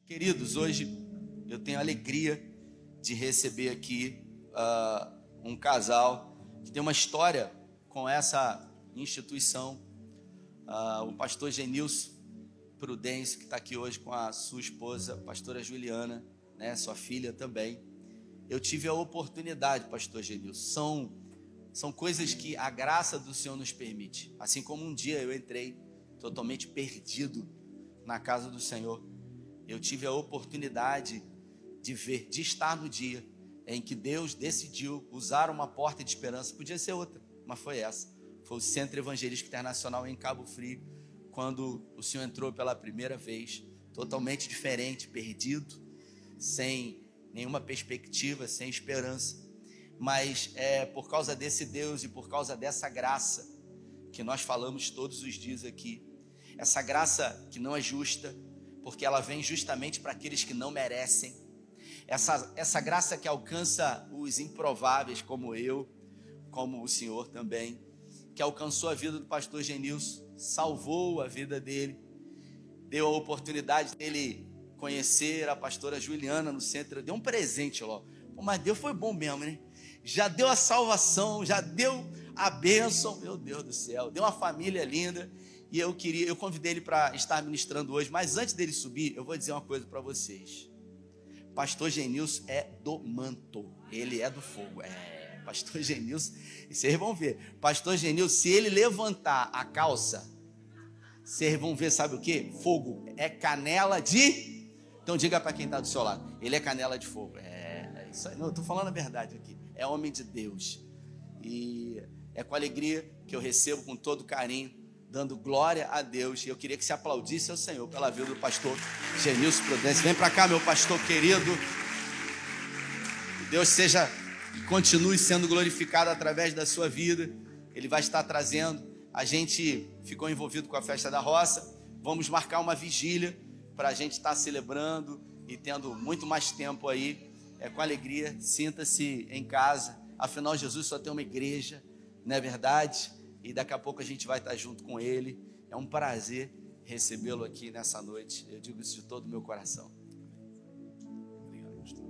Queridos, hoje eu tenho a alegria de receber aqui um casal que tem uma história com essa instituição, o pastor Genilson Prudêncio, que está aqui hoje com a sua esposa, a pastora Juliana, né, sua filha também. Eu tive a oportunidade, pastor Genilson, são coisas que a graça do Senhor nos permite. Assim como um dia eu entrei totalmente perdido na casa do Senhor, eu tive a oportunidade de ver, de estar no dia em que Deus decidiu usar uma porta de esperança. Podia ser outra, mas foi essa. Foi o Centro Evangelístico Internacional em Cabo Frio, quando o Senhor entrou pela primeira vez, totalmente diferente, perdido, sem nenhuma perspectiva, sem esperança. Mas é por causa desse Deus e por causa dessa graça que nós falamos todos os dias aqui. Essa graça que não é justa, porque ela vem justamente para aqueles que não merecem. Essa graça que alcança os improváveis, como eu, como o Senhor também, que alcançou a vida do pastor Genilson, salvou a vida dele, deu a oportunidade dele conhecer a pastora Juliana no centro, deu um presente lá. Mas Deus foi bom mesmo, né? Já deu a salvação, já deu a bênção, meu Deus do céu, deu uma família linda. E eu convidei ele para estar ministrando hoje, mas antes dele subir, eu vou dizer uma coisa para vocês. Pastor Genilson é do manto, ele é do fogo. Pastor Genilson, e vocês vão ver. Pastor Genilson, se ele levantar a calça, vocês vão ver, sabe o que? Fogo, é canela de... Então diga para quem está do seu lado, ele é canela de fogo. É isso aí, não, eu estou falando a verdade aqui. É homem de Deus. E é com alegria que eu recebo com todo carinho, dando glória a Deus. E eu queria que se aplaudisse ao Senhor pela vida do pastor Genilson Prudêncio. Vem para cá, meu pastor querido. Deus seja, continue sendo glorificado através da sua vida. Ele vai estar trazendo. A gente ficou envolvido com a festa da roça. Vamos marcar uma vigília para a gente estar celebrando e tendo muito mais tempo aí. É com alegria, sinta-se em casa. Afinal, Jesus só tem uma igreja, não é verdade? E daqui a pouco a gente vai estar junto com ele. É um prazer recebê-lo aqui nessa noite. Eu digo isso de todo o meu coração. Obrigado, pastor.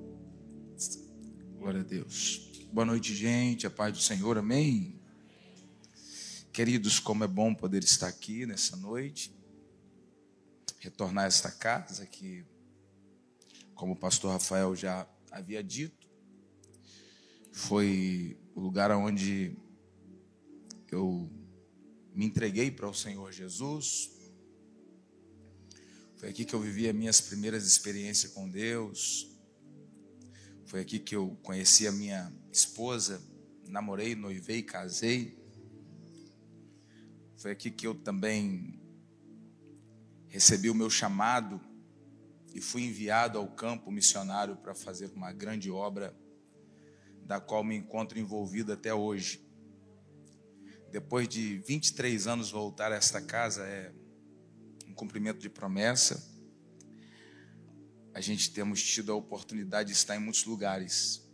Glória a Deus. Boa noite, gente. A paz do Senhor, amém? Queridos, como é bom poder estar aqui nessa noite. Retornar a esta casa que, como o pastor Rafael já havia dito, foi o lugar onde eu me entreguei para o Senhor Jesus. Foi aqui que eu vivi as minhas primeiras experiências com Deus. Foi aqui que eu conheci a minha esposa, namorei, noivei, casei. Foi aqui que eu também recebi o meu chamado e fui enviado ao campo missionário para fazer uma grande obra, da qual me encontro envolvido até hoje. Depois de 23 anos voltar a esta casa é um cumprimento de promessa. A gente temos tido a oportunidade de estar em muitos lugares.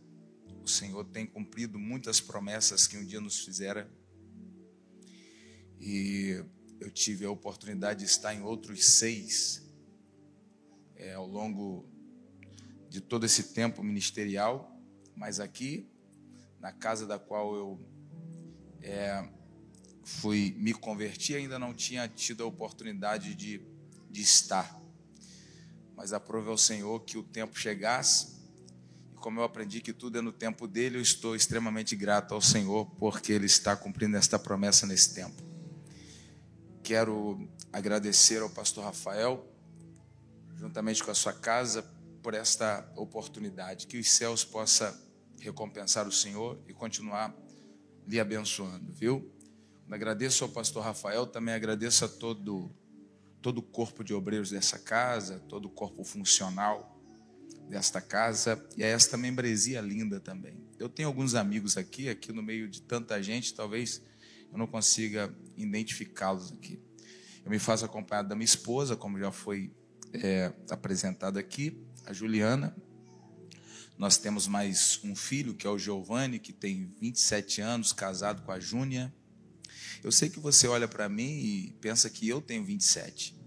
O Senhor tem cumprido muitas promessas que um dia nos fizera. E eu tive a oportunidade de estar em outros 6 ao longo de todo esse tempo ministerial. Mas aqui, na casa da qual eu me converti, ainda não tinha tido a oportunidade de estar. Mas aprove ao Senhor que o tempo chegasse. E como eu aprendi que tudo é no tempo dele, eu estou extremamente grato ao Senhor, porque Ele está cumprindo esta promessa nesse tempo. Quero agradecer ao pastor Rafael, juntamente com a sua casa, por esta oportunidade. Que os céus possam recompensar o Senhor e continuar lhe abençoando, viu? Agradeço ao pastor Rafael, também agradeço a todo o corpo de obreiros dessa casa, todo o corpo funcional desta casa e a esta membresia linda também. Eu tenho alguns amigos aqui no meio de tanta gente, talvez eu não consiga identificá-los aqui. Eu me faço acompanhado da minha esposa, como já foi apresentado aqui, a Juliana. Nós temos mais um filho, que é o Giovanni, que tem 27 anos, casado com a Júnia. Eu sei que você olha para mim e pensa que eu tenho 27.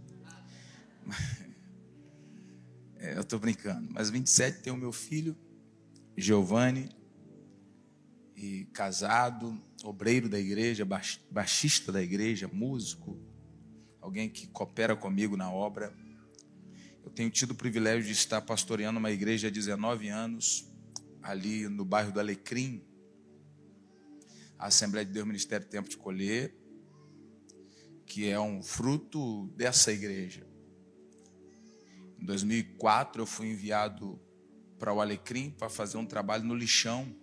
Eu estou brincando. Mas 27 tem o meu filho, Giovanni, e casado, obreiro da igreja, baixista da igreja, músico, alguém que coopera comigo na obra. Eu tenho tido o privilégio de estar pastoreando uma igreja há 19 anos, ali no bairro do Alecrim, a Assembleia de Deus Ministério Tempo de Colher, que é um fruto dessa igreja. Em 2004 eu fui enviado para o Alecrim para fazer um trabalho no lixão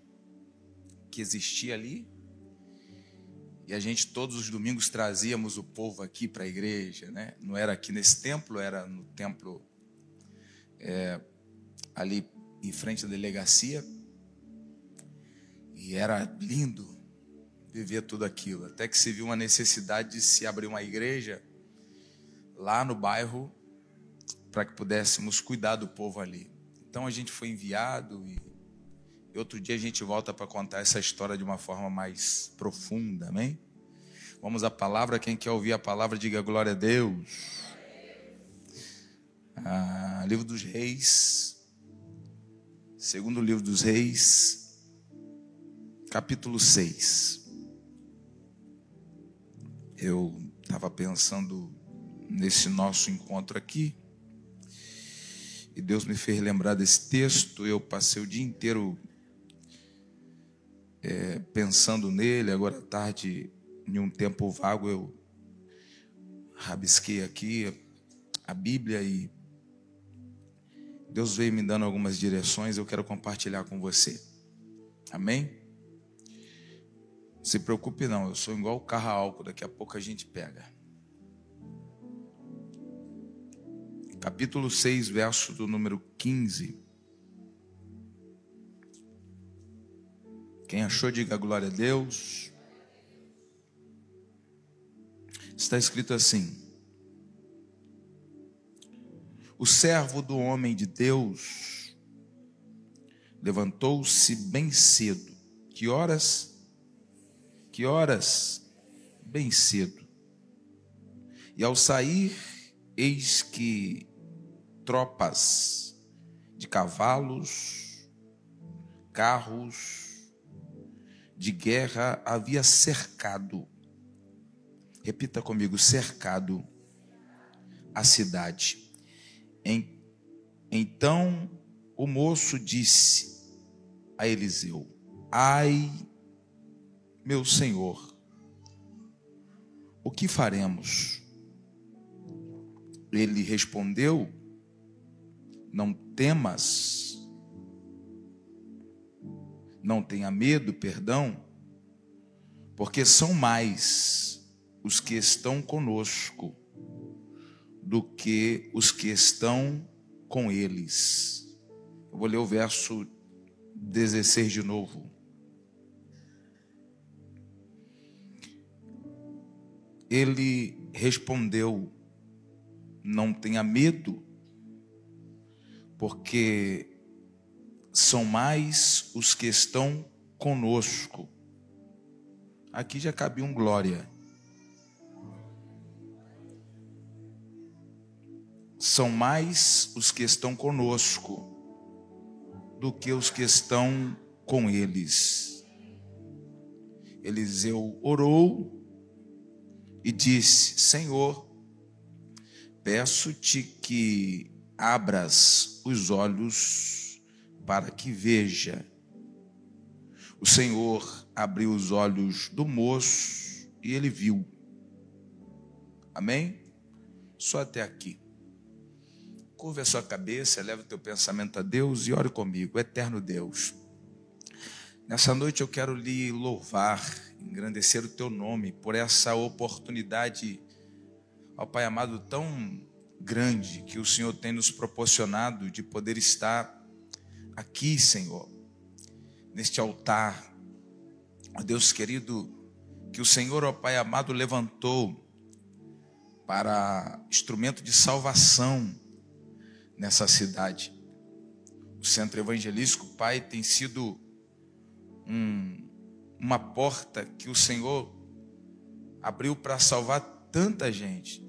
que existia ali. E a gente todos os domingos trazíamos o povo aqui para a igreja, né? Não era aqui nesse templo, era no templo ali em frente à delegacia. E era lindo viver tudo aquilo. Até que se viu uma necessidade de se abrir uma igreja lá no bairro para que pudéssemos cuidar do povo ali. Então a gente foi enviado e outro dia a gente volta para contar essa história de uma forma mais profunda, amém? Vamos à palavra. Quem quer ouvir a palavra, diga glória a Deus. Livro dos Reis, segundo livro dos Reis, capítulo 6. Eu estava pensando nesse nosso encontro aqui e Deus me fez lembrar desse texto. Eu passei o dia inteiro pensando nele. Agora à tarde, em um tempo vago, eu rabisquei aqui a Bíblia e Deus veio me dando algumas direções. Eu quero compartilhar com você, amém? Não se preocupe não, eu sou igual o carro a álcool, daqui a pouco a gente pega. Capítulo 6, verso do número 15. Quem achou, diga glória a Deus. Está escrito assim: o servo do homem de Deus levantou-se bem cedo. Que horas? Que horas? Bem cedo. E ao sair, eis que tropas de cavalos, carros de guerra havia cercado. Repita comigo: cercado a cidade. Então o moço disse a Eliseu: ai, meu senhor, o que faremos? Ele respondeu: não temas, não tenha medo, porque são mais os que estão conosco do que os que estão com eles. Eu vou ler o verso 16 de novo. Ele respondeu: não tenha medo, porque são mais os que estão conosco. Aqui já cabia um glória. São mais os que estão conosco do que os que estão com eles. Eliseu orou e disse: Senhor, peço-te que abras os olhos para que veja. O Senhor abriu os olhos do moço e ele viu. Amém? Só até aqui. Curve a sua cabeça, eleva o teu pensamento a Deus e ore comigo. Eterno Deus, nessa noite eu quero lhe louvar, engrandecer o teu nome por essa oportunidade, ó Pai amado, tão grande que o Senhor tem nos proporcionado de poder estar aqui, Senhor, neste altar. Ó Deus querido, que o Senhor, ó Pai amado, levantou para instrumento de salvação nessa cidade. O centro evangelístico, Pai, tem sido uma porta que o Senhor abriu para salvar tanta gente.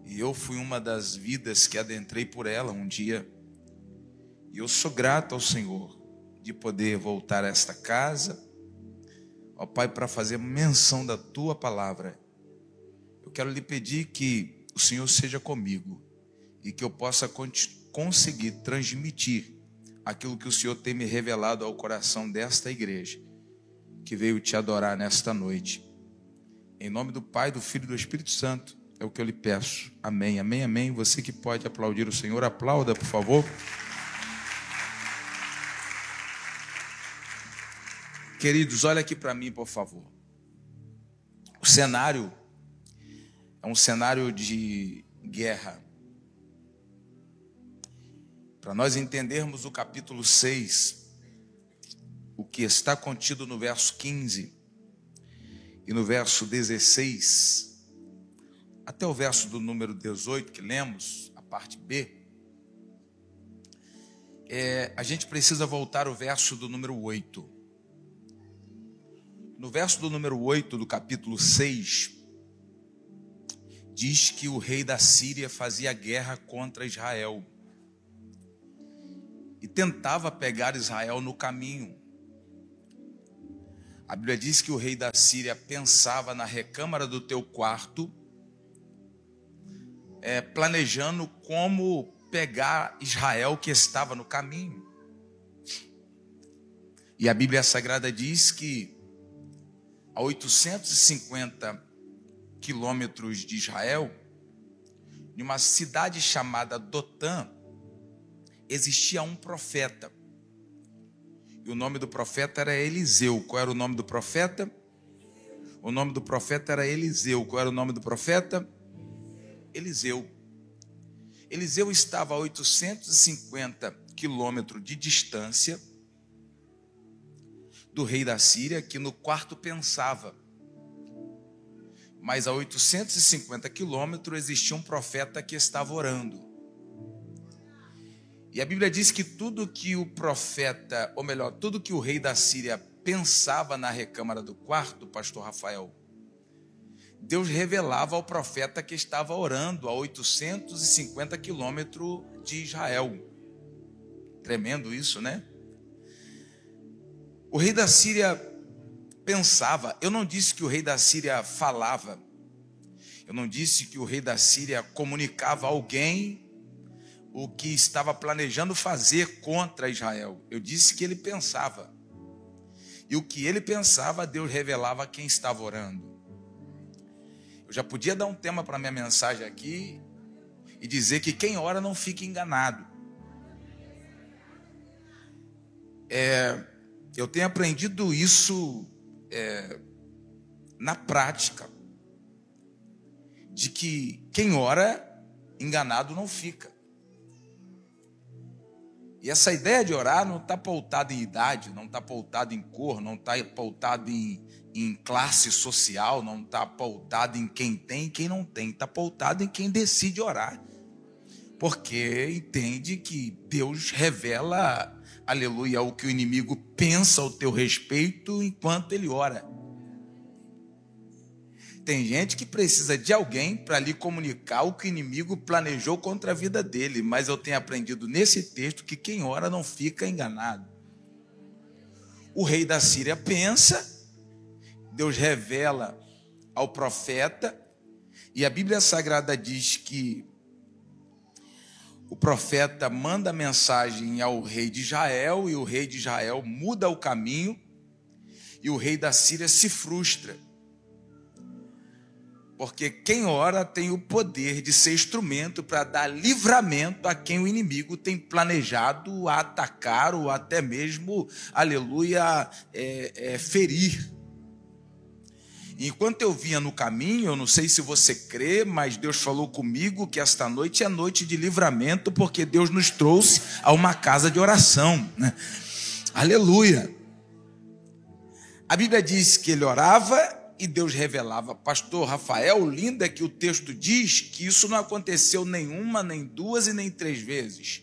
E eu fui uma das vidas que adentrei por ela um dia. E eu sou grato ao Senhor de poder voltar a esta casa, ó Pai, para fazer menção da Tua palavra. Eu quero lhe pedir que o Senhor seja comigo e que eu possa conseguir transmitir aquilo que o Senhor tem me revelado ao coração desta igreja, que veio te adorar nesta noite. Em nome do Pai, do Filho e do Espírito Santo, é o que eu lhe peço. Amém, amém, amém. Você que pode aplaudir o Senhor, aplauda, por favor. Queridos, olha aqui para mim, por favor. O cenário é um cenário de guerra. Para nós entendermos o capítulo 6, o que está contido no verso 15 e no verso 16, até o verso do número 18 que lemos, a parte B, a gente precisa voltar ao verso do número 8. No verso do número 8 do capítulo 6, diz que o rei da Síria fazia guerra contra Israel e tentava pegar Israel no caminho. A Bíblia diz que o rei da Síria pensava na recâmara do teu quarto, planejando como pegar Israel que estava no caminho. E a Bíblia Sagrada diz que a 850 quilômetros de Israel, em uma cidade chamada Dotã, existia um profeta. E o nome do profeta era Eliseu. Qual era o nome do profeta? O nome do profeta era Eliseu. Qual era o nome do profeta? Eliseu. Eliseu estava a 850 quilômetros de distância do rei da Síria, que no quarto pensava. Mas a 850 quilômetros existia um profeta que estava orando. E a Bíblia diz que tudo que o profeta, ou melhor, tudo que o rei da Síria pensava na recâmara do quarto, pastor Rafael, Deus revelava ao profeta que estava orando a 850 quilômetros de Israel. Tremendo isso, né? O rei da Síria pensava. Eu não disse que o rei da Síria falava. Eu não disse que o rei da Síria comunicava a alguém o que estava planejando fazer contra Israel. Eu disse que ele pensava. E o que ele pensava, Deus revelava a quem estava orando. Eu já podia dar um tema para minha mensagem aqui e dizer que quem ora não fica enganado. Eu tenho aprendido isso na prática, de que quem ora enganado não fica. E essa ideia de orar não está pautada em idade, não está pautada em cor, não está pautada em classe social, não está pautada em quem tem e quem não tem, está pautada em quem decide orar, porque entende que Deus revela, aleluia, o que o inimigo pensa ao teu respeito enquanto ele ora. Tem gente que precisa de alguém para lhe comunicar o que o inimigo planejou contra a vida dele, mas eu tenho aprendido nesse texto que quem ora não fica enganado. O rei da Síria pensa, Deus revela ao profeta, e a Bíblia Sagrada diz que o profeta manda mensagem ao rei de Israel, e o rei de Israel muda o caminho, e o rei da Síria se frustra. Porque quem ora tem o poder de ser instrumento para dar livramento a quem o inimigo tem planejado atacar ou até mesmo, aleluia, ferir. Enquanto eu vinha no caminho, eu não sei se você crê, mas Deus falou comigo que esta noite é noite de livramento, porque Deus nos trouxe a uma casa de oração, né? Aleluia. A Bíblia diz que ele orava e Deus revelava. Pastor Rafael, lindo é que o texto diz que isso não aconteceu nenhuma, nem duas e nem três vezes.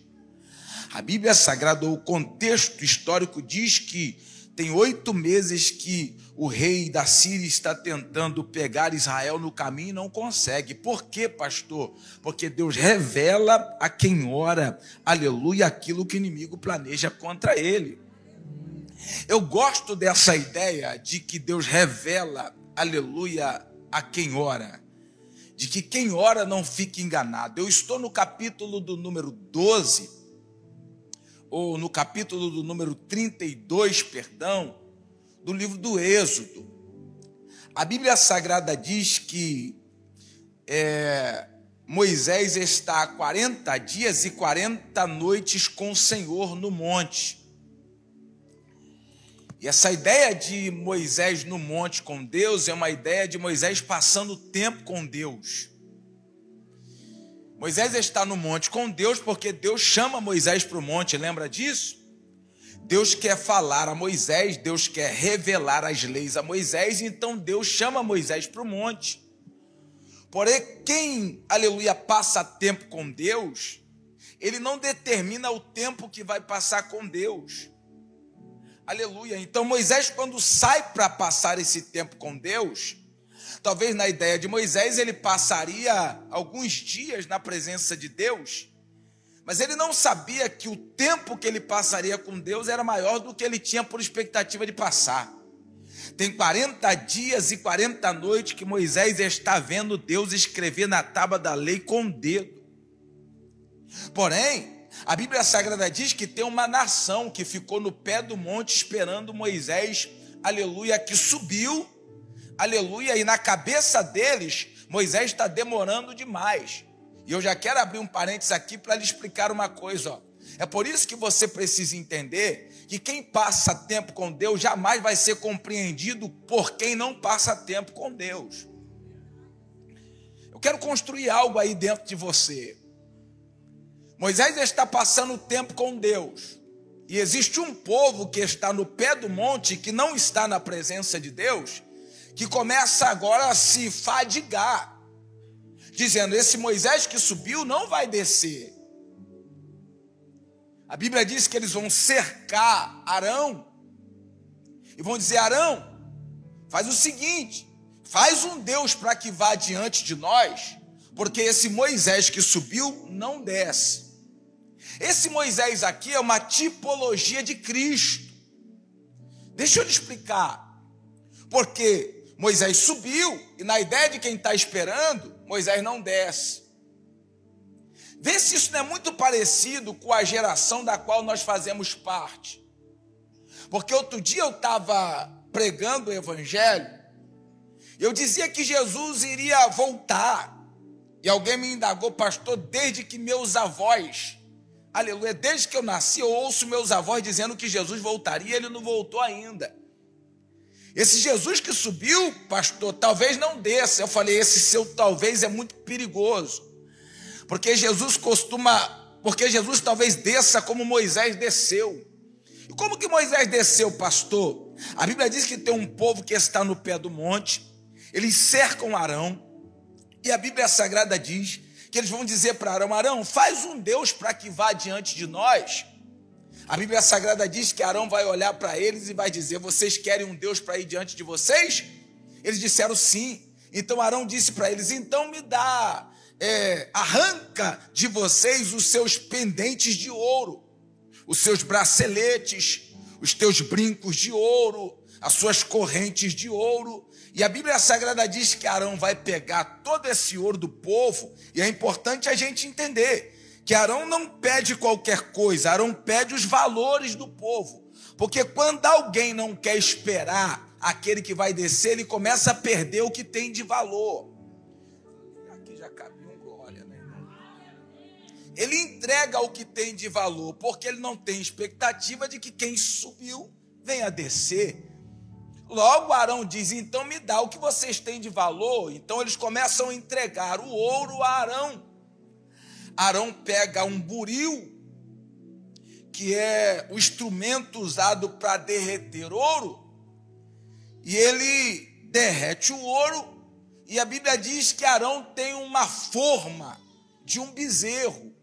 A Bíblia Sagrada, o contexto histórico diz que tem 8 meses que o rei da Síria está tentando pegar Israel no caminho e não consegue. Por quê, pastor? Porque Deus revela a quem ora, aleluia, aquilo que o inimigo planeja contra ele. Eu gosto dessa ideia de que Deus revela, aleluia, a quem ora. De que quem ora não fique enganado. Eu estou no capítulo do número 12, ou no capítulo do número 32, perdão, do livro do Êxodo. A Bíblia Sagrada diz que Moisés está há 40 dias e 40 noites com o Senhor no monte. E essa ideia de Moisés no monte com Deus é uma ideia de Moisés passando tempo com Deus. Moisés está no monte com Deus porque Deus chama Moisés para o monte, lembra disso? Deus quer falar a Moisés, Deus quer revelar as leis a Moisés, então Deus chama Moisés para o monte. Porém, quem, aleluia, passa tempo com Deus, ele não determina o tempo que vai passar com Deus. Aleluia. Então Moisés, quando sai para passar esse tempo com Deus, talvez na ideia de Moisés ele passaria alguns dias na presença de Deus, mas ele não sabia que o tempo que ele passaria com Deus era maior do que ele tinha por expectativa de passar. Tem 40 dias e 40 noites que Moisés está vendo Deus escrever na tábua da lei com o dedo. Porém, a Bíblia Sagrada diz que tem uma nação que ficou no pé do monte esperando Moisés, aleluia, que subiu, aleluia, e na cabeça deles, Moisés está demorando demais. E eu já quero abrir um parênteses aqui para lhe explicar uma coisa. É por isso que você precisa entender que quem passa tempo com Deus jamais vai ser compreendido por quem não passa tempo com Deus. Eu quero construir algo aí dentro de você. Moisés está passando tempo com Deus. E existe um povo que está no pé do monte, que não está na presença de Deus, que começa agora a se fadigar, dizendo, esse Moisés que subiu não vai descer. A Bíblia diz que eles vão cercar Arão e vão dizer, Arão, faz o seguinte, faz um Deus para que vá diante de nós, porque esse Moisés que subiu não desce. Esse Moisés aqui é uma tipologia de Cristo. Deixa eu lhe explicar. Porque Moisés subiu e na ideia de quem está esperando, Moisés não desce. Vê se isso não é muito parecido com a geração da qual nós fazemos parte. Porque outro dia eu estava pregando o evangelho, eu dizia que Jesus iria voltar. E alguém me indagou, pastor, desde que meus avós, aleluia, desde que eu nasci, eu ouço meus avós dizendo que Jesus voltaria, ele não voltou ainda. Esse Jesus que subiu, pastor, talvez não desça. Eu falei, esse seu talvez é muito perigoso. Porque Jesus talvez desça como Moisés desceu. E como que Moisés desceu, pastor? A Bíblia diz que tem um povo que está no pé do monte, eles cercam Arão, e a Bíblia Sagrada diz que eles vão dizer para Arão, Arão, faz um Deus para que vá diante de nós. A Bíblia Sagrada diz que Arão vai olhar para eles e vai dizer, vocês querem um Deus para ir diante de vocês? Eles disseram sim. Então Arão disse para eles, então me dá, arranca de vocês os seus pendentes de ouro, os seus braceletes, os teus brincos de ouro, as suas correntes de ouro. E a Bíblia Sagrada diz que Arão vai pegar todo esse ouro do povo, e é importante a gente entender que Arão não pede qualquer coisa, Arão pede os valores do povo, porque quando alguém não quer esperar aquele que vai descer, ele começa a perder o que tem de valor. Aqui já cabe um glória, né? Ele entrega o que tem de valor, porque ele não tem expectativa de que quem subiu venha descer. Logo Arão diz, então me dá o que vocês têm de valor. Então eles começam a entregar o ouro a Arão. Arão pega um buril, que é o instrumento usado para derreter ouro, e ele derrete o ouro, e a Bíblia diz que Arão tem uma forma de um bezerro.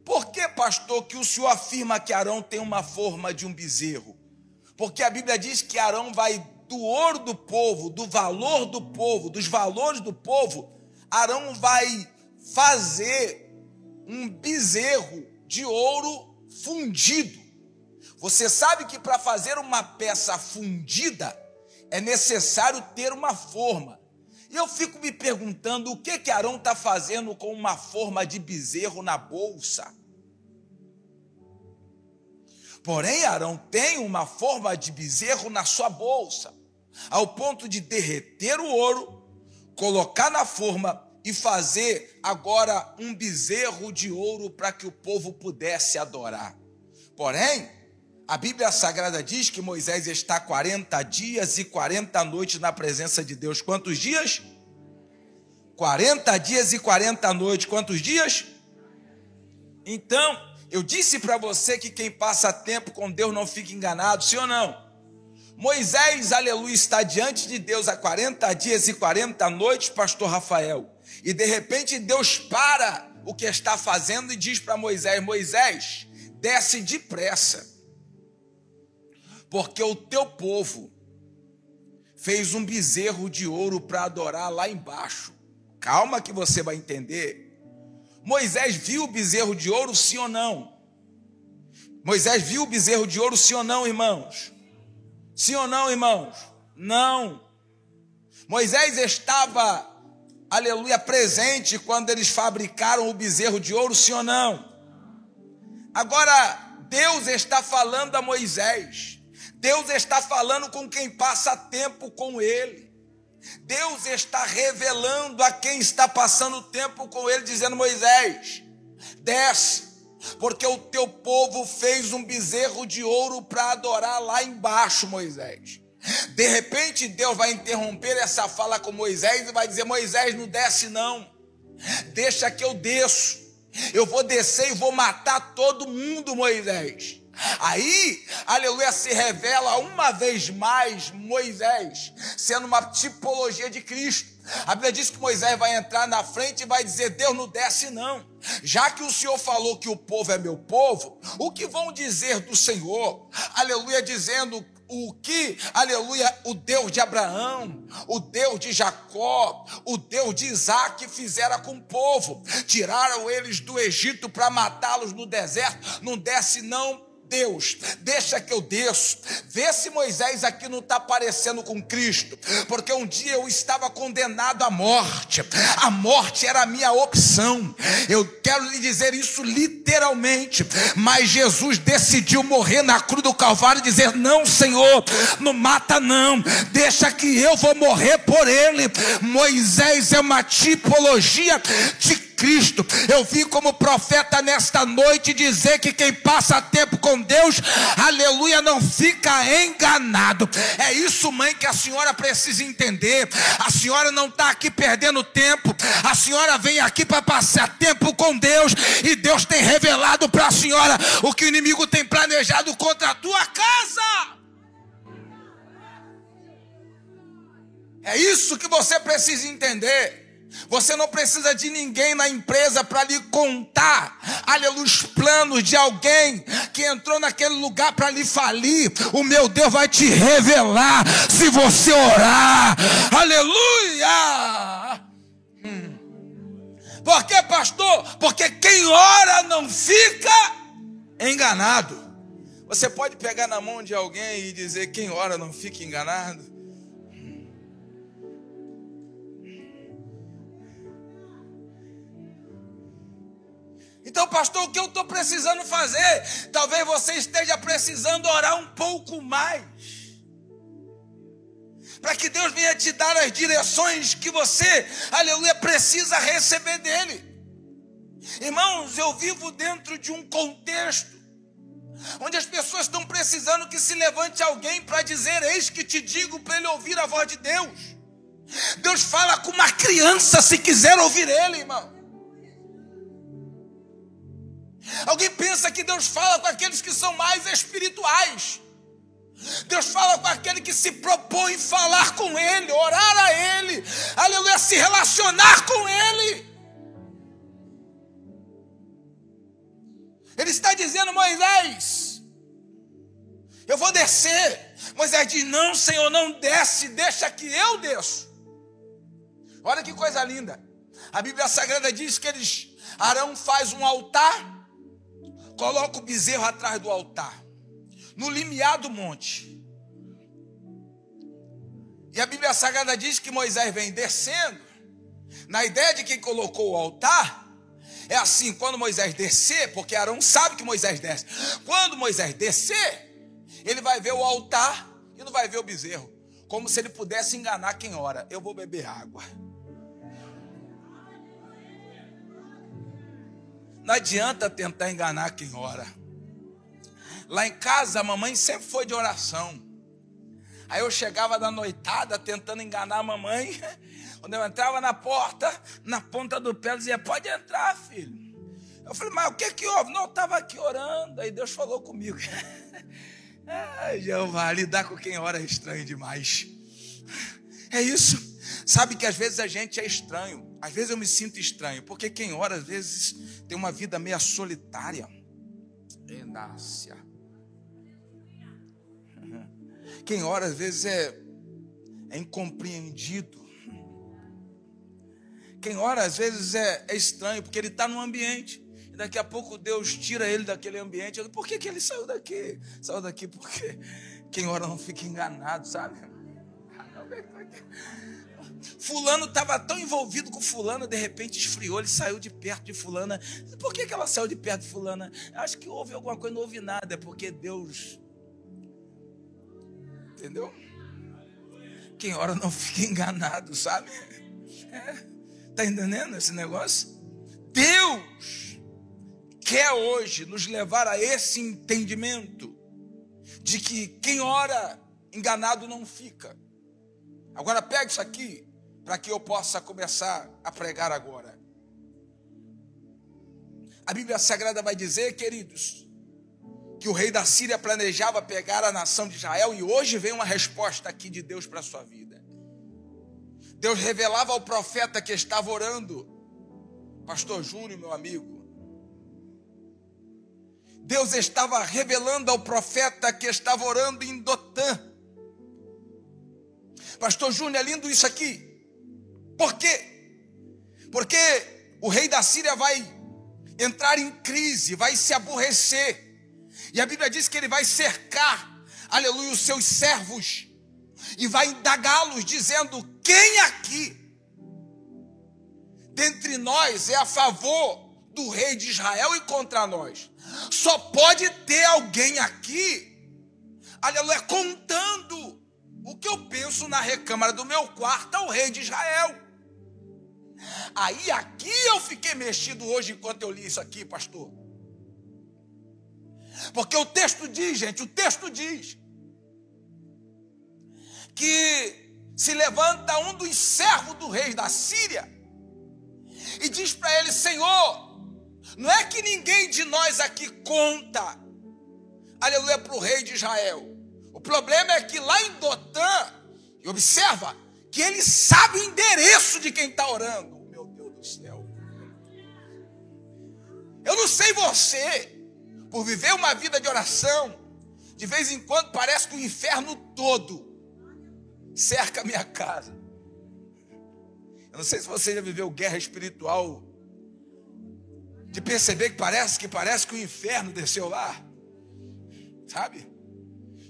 Por que, pastor, que o senhor afirma que Arão tem uma forma de um bezerro? Porque a Bíblia diz que Arão vai do ouro do povo, do valor do povo, dos valores do povo, Arão vai fazer um bezerro de ouro fundido. Você sabe que para fazer uma peça fundida é necessário ter uma forma. E eu fico me perguntando o que Arão está fazendo com uma forma de bezerro na bolsa. Porém, Arão tem uma forma de bezerro na sua bolsa, ao ponto de derreter o ouro, colocar na forma e fazer agora um bezerro de ouro para que o povo pudesse adorar. Porém, a Bíblia Sagrada diz que Moisés está 40 dias e 40 noites na presença de Deus. Quantos dias? 40 dias e 40 noites. Quantos dias? Então, eu disse para você que quem passa tempo com Deus não fica enganado, sim ou não? Moisés, aleluia, está diante de Deus há 40 dias e 40 noites, pastor Rafael. E de repente Deus para o que está fazendo e diz para Moisés: Moisés, desce depressa, porque o teu povo fez um bezerro de ouro para adorar lá embaixo. Calma que você vai entender. Moisés viu o bezerro de ouro, sim ou não? Moisés viu o bezerro de ouro, sim ou não, irmãos? Sim ou não, irmãos? Não. Moisés estava, aleluia, presente quando eles fabricaram o bezerro de ouro, sim ou não? Agora, Deus está falando a Moisés. Deus está falando com quem passa tempo com ele. Deus está revelando a quem está passando tempo com ele, dizendo: Moisés, desce, porque o teu povo fez um bezerro de ouro para adorar lá embaixo, Moisés. De repente Deus vai interromper essa fala com Moisés e vai dizer: Moisés, não desce não, deixa que eu desço, eu vou descer e vou matar todo mundo, Moisés. Aí, aleluia, se revela uma vez mais Moisés, sendo uma tipologia de Cristo. A Bíblia diz que Moisés vai entrar na frente e vai dizer: Deus, não desce não. Já que o Senhor falou que o povo é meu povo, o que vão dizer do Senhor? Aleluia, dizendo o que, aleluia, o Deus de Abraão, o Deus de Jacó, o Deus de Isaac fizera com o povo. Tiraram eles do Egito para matá-los no deserto. Não desce não, Deus, deixa que eu desço. Vê se Moisés aqui não está parecendo com Cristo, porque um dia eu estava condenado à morte. A morte era a minha opção. Eu quero lhe dizer isso literalmente, mas Jesus decidiu morrer na cruz do Calvário e dizer: não, Senhor, não mata não, deixa que eu vou morrer por ele. Moisés é uma tipologia de Cristo. Eu vim como profeta nesta noite dizer que quem passa tempo com Deus, aleluia, não fica enganado. É isso, mãe, que a senhora precisa entender. A senhora não está aqui perdendo tempo, a senhora vem aqui para passar tempo com Deus, e Deus tem revelado para a senhora o que o inimigo tem planejado contra a tua casa. É isso que você precisa entender. Você não precisa de ninguém na empresa para lhe contar, aleluia, os planos de alguém que entrou naquele lugar para lhe falir. O meu Deus vai te revelar se você orar. Aleluia! Por quê, pastor? Porque quem ora não fica enganado. Você pode pegar na mão de alguém e dizer: quem ora não fica enganado? Então, pastor, o que eu estou precisando fazer? Talvez você esteja precisando orar um pouco mais, para que Deus venha te dar as direções que você, aleluia, precisa receber dele. Irmãos, eu vivo dentro de um contexto onde as pessoas estão precisando que se levante alguém para dizer: eis que te digo, para ele ouvir a voz de Deus. Deus fala com uma criança se quiser ouvir ele, irmão. Alguém pensa que Deus fala com aqueles que são mais espirituais. Deus fala com aquele que se propõe falar com ele, orar a ele, aleluia, se relacionar com ele. Ele está dizendo: Moisés, eu vou descer, Moisés diz: não, Senhor, não desce, deixa que eu desço. Olha que coisa linda. A Bíblia Sagrada diz que Arão faz um altar, coloca o bezerro atrás do altar, no limiar do monte. E a Bíblia Sagrada diz que Moisés vem descendo, na ideia de quem colocou o altar. É assim, quando Moisés descer, porque Arão sabe que Moisés desce, quando Moisés descer, ele vai ver o altar e não vai ver o bezerro, como se ele pudesse enganar quem ora. Eu vou beber água. Não adianta tentar enganar quem ora. Lá em casa, a mamãe sempre foi de oração. Aí eu chegava da noitada tentando enganar a mamãe. Quando eu entrava na porta, na ponta do pé, ela dizia: pode entrar, filho. Eu falei: mas o que houve? Não, eu estava aqui orando. Aí Deus falou comigo. Ai, Jeová, lidar com quem ora é estranho demais. É isso. Sabe que às vezes a gente é estranho. Às vezes eu me sinto estranho, porque quem ora às vezes tem uma vida meio solitária. Enácia. Quem ora às vezes é incompreendido. Quem ora às vezes é estranho, porque ele está num ambiente, e daqui a pouco Deus tira ele daquele ambiente. Por que ele saiu daqui? Saiu daqui porque quem ora não fica enganado, sabe? Fulano estava tão envolvido com fulana, de repente esfriou, ele saiu de perto de fulana. Por que ela saiu de perto de fulana? Acho que houve alguma coisa, não houve nada, é porque Deus... Entendeu? Quem ora não fica enganado, sabe? Está entendendo esse negócio? Deus quer hoje nos levar a esse entendimento de que quem ora enganado não fica. Agora pega isso aqui para que eu possa começar a pregar agora. A Bíblia Sagrada vai dizer, queridos, que o rei da Síria planejava pegar a nação de Israel, e hoje vem uma resposta aqui de Deus para a sua vida. Deus revelava ao profeta que estava orando, pastor Júnior, meu amigo. Deus estava revelando ao profeta que estava orando em Dotã. Pastor Júnior, é lindo isso aqui. Por quê? Porque o rei da Síria vai entrar em crise, vai se aborrecer. E a Bíblia diz que ele vai cercar, aleluia, os seus servos e vai indagá-los, dizendo: quem aqui dentre nós é a favor do rei de Israel e contra nós? Só pode ter alguém aqui, aleluia, contando o que eu penso na recâmara do meu quarto ao rei de Israel. Aí aqui eu fiquei mexido hoje enquanto eu li isso aqui, pastor. Porque o texto diz, gente, o texto diz que se levanta um dos servos do rei da Síria e diz para ele: Senhor, não é que ninguém de nós aqui conta, aleluia, para o rei de Israel. O problema é que lá em Dotã, e observa que ele sabe o endereço de quem está orando. Meu Deus do céu. Eu não sei você, por viver uma vida de oração, de vez em quando parece que o inferno todo cerca a minha casa. Eu não sei se você já viveu guerra espiritual, de perceber que parece que o inferno desceu lá, sabe?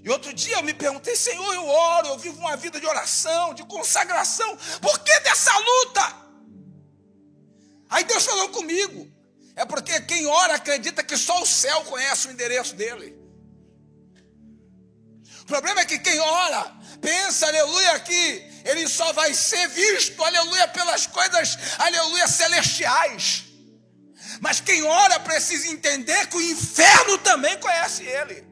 E outro dia eu me perguntei: Senhor, eu oro, eu vivo uma vida de oração, de consagração, por que dessa luta? Aí Deus falou comigo: é porque quem ora acredita que só o céu conhece o endereço dele. O problema é que quem ora pensa, aleluia, que ele só vai ser visto, aleluia, pelas coisas, aleluia, celestiais. Mas quem ora precisa entender que o inferno também conhece ele.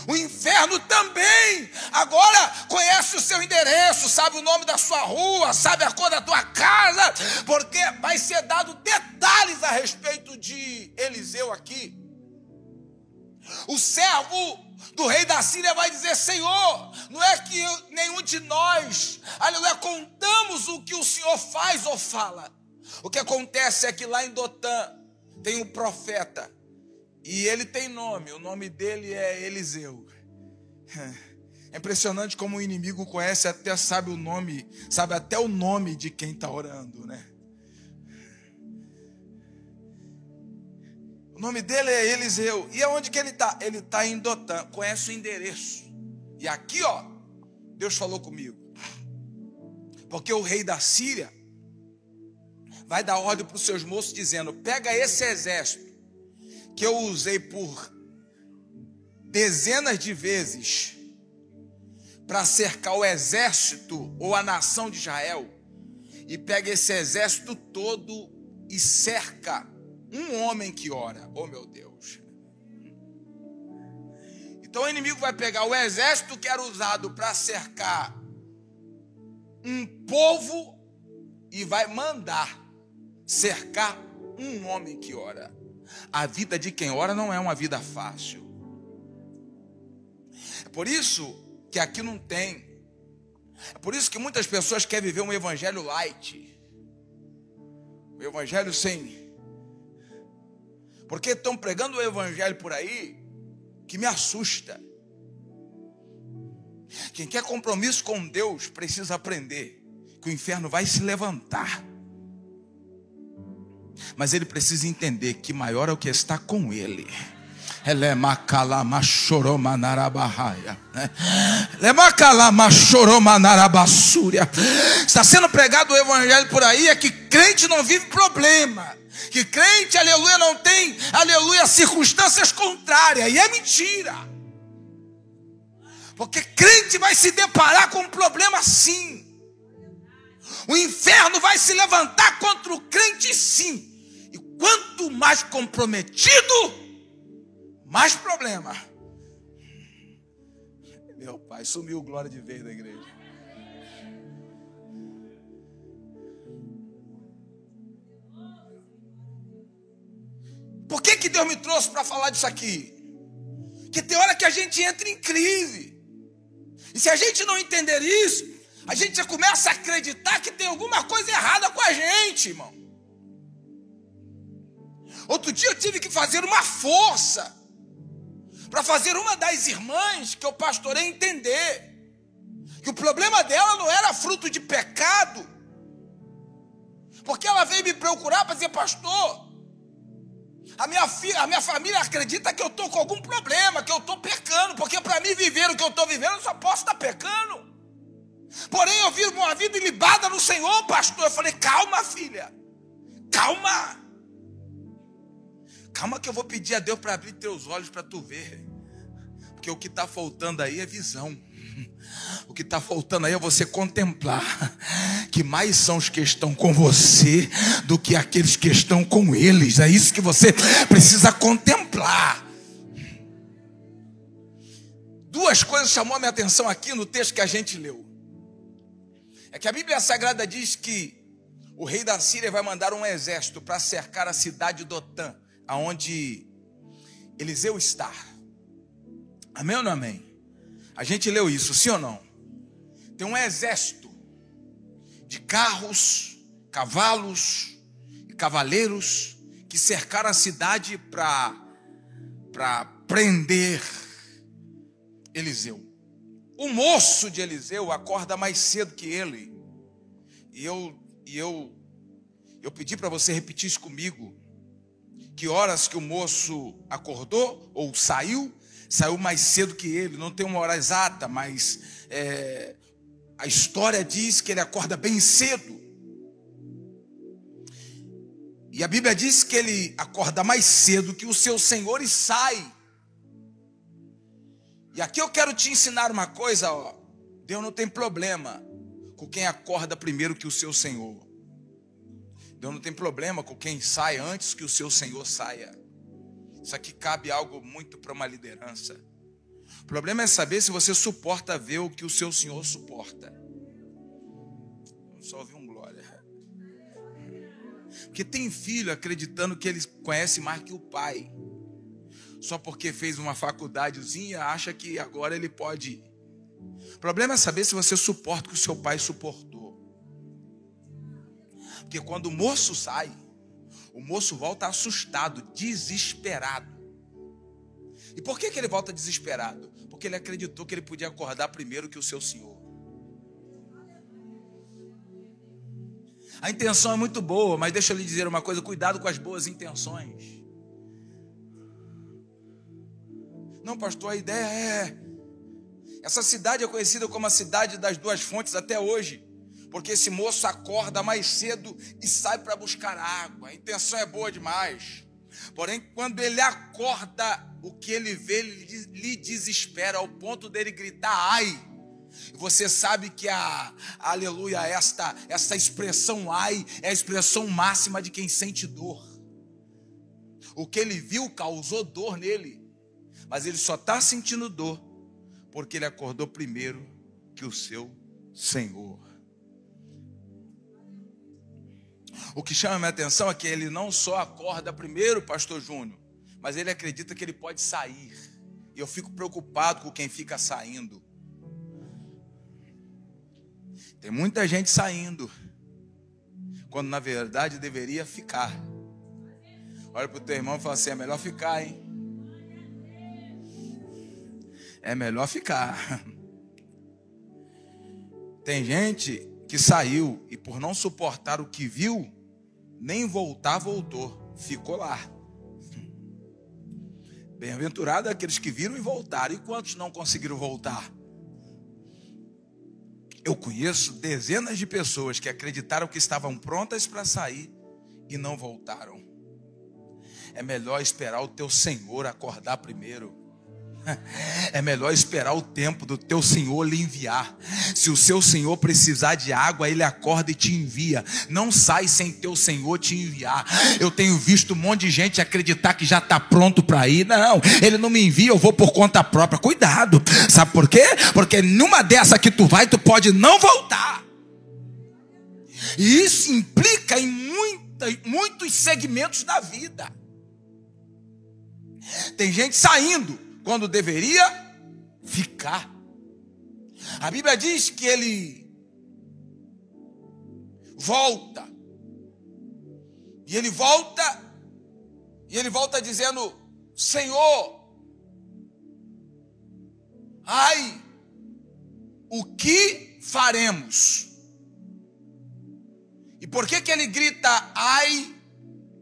O inferno também agora conhece o seu endereço, sabe o nome da sua rua, sabe a cor da tua casa, porque vai ser dado detalhes a respeito de Eliseu aqui. O servo do rei da Síria vai dizer: Senhor, não é que nenhum de nós, aleluia, contamos o que o Senhor faz ou fala. O que acontece é que lá em Dotã tem um profeta, e ele tem nome, o nome dele é Eliseu. É impressionante como o inimigo conhece até, sabe até o nome de quem está orando, né? O nome dele é Eliseu. E aonde que ele está? Ele está em Dotã. Conhece o endereço. E aqui, ó, Deus falou comigo. Porque o rei da Síria vai dar ordem para os seus moços dizendo: pega esse exército que eu usei por dezenas de vezes para cercar o exército ou a nação de Israel, e pega esse exército todo e cerca um homem que ora. Oh, meu Deus. Então o inimigo vai pegar o exército que era usado para cercar um povo e vai mandar cercar um homem que ora. A vida de quem ora não é uma vida fácil. É por isso que aqui não tem. É por isso que muitas pessoas querem viver um evangelho light. Um evangelho sem... Porque estão pregando o evangelho por aí que me assusta. Quem quer compromisso com Deus precisa aprender que o inferno vai se levantar. Mas ele precisa entender que maior é o que está com ele. Está sendo pregado o evangelho por aí é que crente não vive problema, que crente, aleluia, não tem, aleluia, circunstâncias contrárias. E é mentira. Porque crente vai se deparar com um problema sim. O inferno vai se levantar contra o crente sim. E quanto mais comprometido, mais problema. Meu pai, sumiu glória de vez da igreja. Por que Deus me trouxe para falar disso aqui? Que tem hora que a gente entra em crise. E se a gente não entender isso, a gente já começa a acreditar que tem alguma coisa errada com a gente, irmão. Outro dia eu tive que fazer uma força para fazer uma das irmãs que eu pastorei entender que o problema dela não era fruto de pecado, porque ela veio me procurar para dizer: pastor, a minha família acredita que eu estou com algum problema, que eu estou pecando, porque para mim viver o que eu estou vivendo eu só posso estar pecando. Porém eu vivo uma vida ilibada no Senhor, pastor. Eu falei: calma, filha, calma. Calma que eu vou pedir a Deus para abrir teus olhos para tu ver. Porque o que está faltando aí é visão. O que está faltando aí é você contemplar que mais são os que estão com você do que aqueles que estão com eles. É isso que você precisa contemplar. Duas coisas chamou a minha atenção aqui no texto que a gente leu. É que a Bíblia Sagrada diz que o rei da Síria vai mandar um exército para cercar a cidade de Dotã, aonde Eliseu está. Amém ou não amém? A gente leu isso, sim ou não? Tem um exército de carros, cavalos e cavaleiros que cercaram a cidade para prender Eliseu. O moço de Eliseu acorda mais cedo que ele. E eu pedi para você repetir isso comigo. Que horas que o moço acordou ou saiu mais cedo que ele. Não tem uma hora exata, mas a história diz que ele acorda bem cedo. E a Bíblia diz que ele acorda mais cedo que o seu senhor e sai. E aqui eu quero te ensinar uma coisa, ó. Deus não tem problema com quem acorda primeiro que o seu senhor. Deus não tem problema com quem sai antes que o seu senhor saia. Isso aqui cabe algo muito para uma liderança. O problema é saber se você suporta ver o que o seu senhor suporta. Eu só ouvi um glória. Porque tem filho acreditando que ele conhece mais que o pai. Só porque fez uma faculdadezinha, acha que agora ele pode. O problema é saber se você suporta o que o seu pai suportou. Porque quando o moço sai, o moço volta assustado, desesperado. E por que ele volta desesperado? Porque ele acreditou que ele podia acordar primeiro que o seu senhor. A intenção é muito boa, mas deixa eu lhe dizer uma coisa: cuidado com as boas intenções. Não, pastor, a ideia é... Essa cidade é conhecida como a cidade das duas fontes até hoje, porque esse moço acorda mais cedo e sai para buscar água. A intenção é boa demais. Porém, quando ele acorda, o que ele vê lhe desespera, ao ponto dele gritar: ai! Você sabe que aleluia, essa expressão ai é a expressão máxima de quem sente dor. O que ele viu causou dor nele, mas ele só está sentindo dor porque ele acordou primeiro que o seu Senhor. O que chama a minha atenção é que ele não só acorda primeiro, pastor Júnior, mas ele acredita que ele pode sair. E eu fico preocupado com quem fica saindo. Tem muita gente saindo, quando na verdade deveria ficar. Olha para o teu irmão e fala assim: é melhor ficar, hein? É melhor ficar. Tem gente que saiu e por não suportar o que viu, nem voltar voltou, ficou lá. Bem-aventurado aqueles que viram e voltaram. E quantos não conseguiram voltar? Eu conheço dezenas de pessoas que acreditaram que estavam prontas para sair e não voltaram. É melhor esperar o teu Senhor acordar primeiro. É melhor esperar o tempo do teu Senhor lhe enviar. Se o seu Senhor precisar de água, Ele acorda e te envia. Não sai sem teu Senhor te enviar. Eu tenho visto um monte de gente acreditar que já está pronto para ir. Não, Ele não me envia, eu vou por conta própria. Cuidado, sabe por quê? Porque numa dessa que tu vai, tu pode não voltar. E isso implica em muitos segmentos da vida. Tem gente saindo quando deveria ficar. A Bíblia diz que ele volta. E ele volta dizendo: Senhor, ai, o que faremos? E por que ele grita: ai,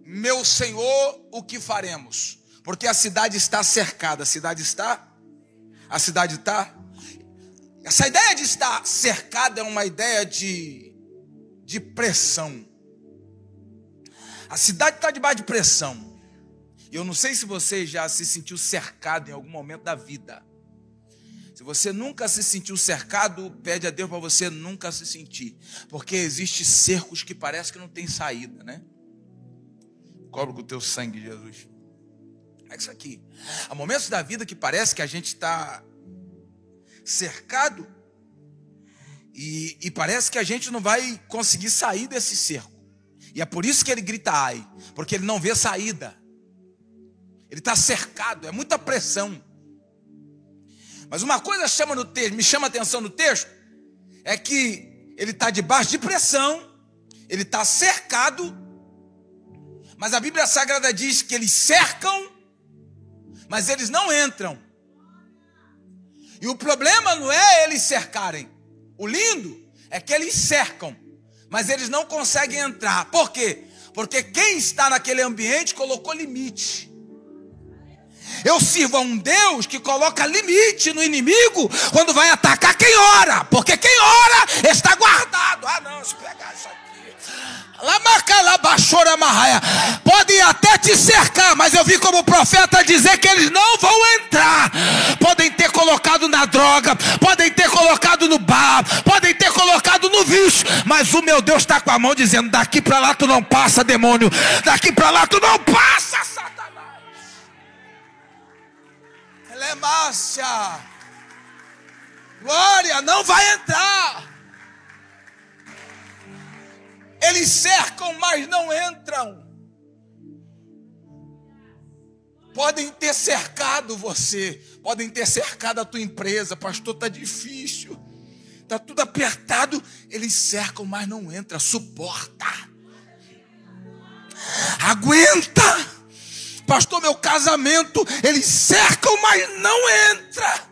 meu Senhor, o que faremos? Porque a cidade está cercada. A cidade está? Essa ideia de estar cercada é uma ideia de pressão. A cidade está debaixo de pressão. E eu não sei se você já se sentiu cercado em algum momento da vida. Se você nunca se sentiu cercado, pede a Deus para você nunca se sentir. Porque existem cercos que parece que não tem saída, né? Cobre com o teu sangue, Jesus. É isso aqui. Há momentos da vida que parece que a gente está cercado e parece que a gente não vai conseguir sair desse cerco. E é por isso que ele grita ai, porque ele não vê saída. Ele está cercado, é muita pressão. Mas uma coisa me chama a atenção no texto, é que ele está debaixo de pressão, ele está cercado, mas a Bíblia Sagrada diz que eles cercam, mas eles não entram. E o problema não é eles cercarem. O lindo é que eles cercam, mas eles não conseguem entrar. Por quê? Porque quem está naquele ambiente colocou limite. Eu sirvo a um Deus que coloca limite no inimigo quando vai atacar quem ora. Porque quem ora está guardado. Ah não, se pegar isso aqui. Podem até te cercar, mas eu vi como profeta dizer que eles não vão entrar. Podem ter colocado na droga, podem ter colocado no bar, podem ter colocado no vício, mas o meu Deus está com a mão dizendo: daqui para lá tu não passa, demônio. Daqui para lá tu não passa, Satanás. Elemácia, glória, não vai entrar. Eles cercam, mas não entram. Podem ter cercado você, podem ter cercado a tua empresa. Pastor, está difícil, está tudo apertado. Eles cercam, mas não entram. Suporta, aguenta, Pastor, meu casamento, eles cercam, mas não entra.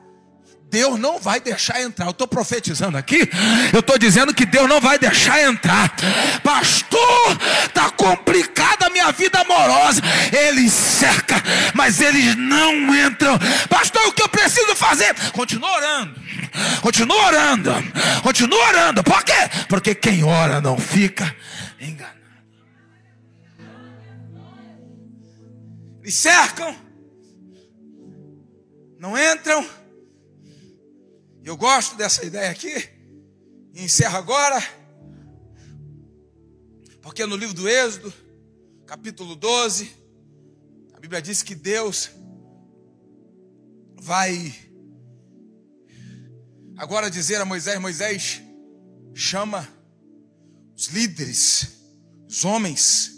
Deus não vai deixar entrar. Eu estou profetizando aqui. Eu estou dizendo que Deus não vai deixar entrar. Pastor, está complicada a minha vida amorosa. Eles cercam, mas eles não entram. Pastor, o que eu preciso fazer? Continua orando. Continua orando. Continua orando. Por quê? Porque quem ora não fica enganado. Eles cercam, não entram. Eu gosto dessa ideia aqui. E encerro agora. Porque no livro do Êxodo, capítulo 12, a Bíblia diz que Deus vai agora dizer a Moisés: Moisés, chama os líderes, os homens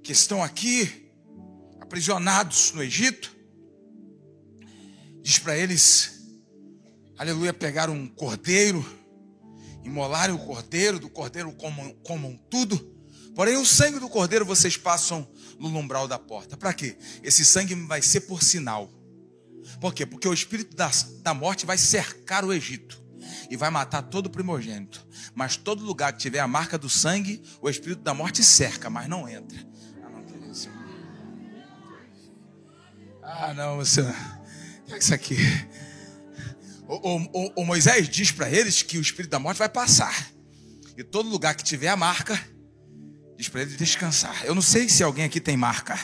que estão aqui aprisionados no Egito. Diz para eles, aleluia, pegaram um cordeiro, imolarem o cordeiro, do cordeiro comam tudo, porém o sangue do cordeiro vocês passam no umbral da porta. Para quê? Esse sangue vai ser por sinal. Por quê? Porque o espírito da morte vai cercar o Egito e vai matar todo primogênito. Mas todo lugar que tiver a marca do sangue, o espírito da morte cerca, mas não entra. Não, você... O que é isso aqui? O Moisés diz para eles que o espírito da morte vai passar. E todo lugar que tiver a marca, diz para eles descansar. Eu não sei se alguém aqui tem marca.